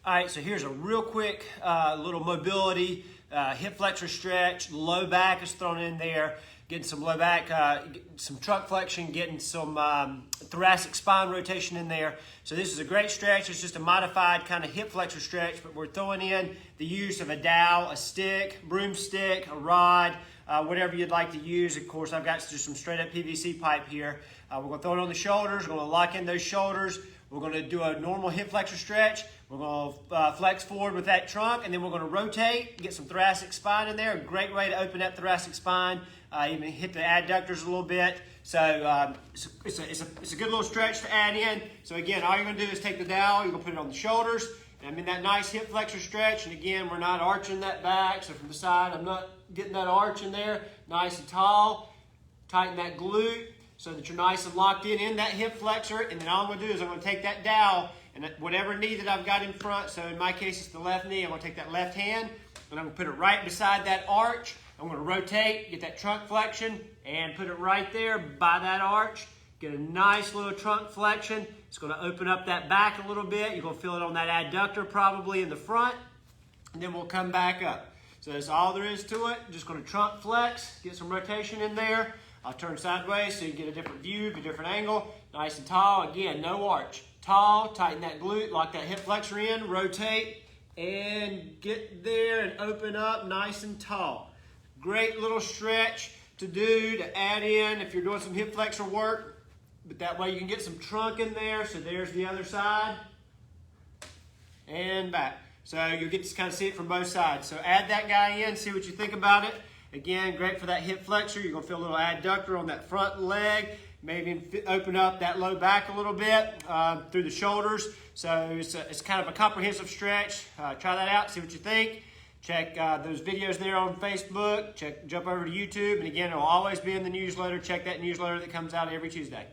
All right, so here's a real quick little mobility hip flexor stretch. Low back is thrown in there, getting some low back, some trunk flexion, getting some thoracic spine rotation in there. So this is a great stretch. It's just a modified kind of hip flexor stretch, but we're throwing in the use of a dowel, a stick, broomstick, a rod, whatever you'd like to use. Of course, I've got just some straight up PVC pipe here. We're going to throw it on the shoulders. We're going to lock in those shoulders. We're going to do a normal hip flexor stretch. We're going to flex forward with that trunk, and then we're going to rotate, get some thoracic spine in there. A great way to open up thoracic spine, even hit the adductors a little bit. So it's a good little stretch to add in. So again, all you're going to do is take the dowel, you're going to put it on the shoulders, and I'm in that nice hip flexor stretch. And again, we're not arching that back, so from the side, I'm not getting that arch in there. Nice and tall. Tighten that glute so that you're nice and locked in that hip flexor. And then all I'm going to do is I'm going to take that dowel and whatever knee that I've got in front, so in my case it's the left knee, I'm going to take that left hand and I'm going to put it right beside that arch. I'm going to rotate, get that trunk flexion, and put it right there by that arch. Get a nice little trunk flexion. It's going to open up that back a little bit. You're going to feel it on that adductor probably in the front. And then we'll come back up. So that's all there is to it. Just going to trunk flex, get some rotation in there. I'll turn sideways so you get a different view, a different angle. Nice and tall. Again, no arch. Tall, tighten that glute, lock that hip flexor in, rotate, and get there and open up nice and tall. Great little stretch to do, to add in if you're doing some hip flexor work. But that way you can get some trunk in there. So there's the other side. And back. So you'll get to kind of see it from both sides. So add that guy in, see what you think about it. Again, great for that hip flexor. You're going to feel a little adductor on that front leg. Maybe open up that low back a little bit through the shoulders. So it's kind of a comprehensive stretch. Try that out, see what you think. Check those videos there on Facebook. Jump over to YouTube. And again, it'll always be in the newsletter. Check that newsletter that comes out every Tuesday.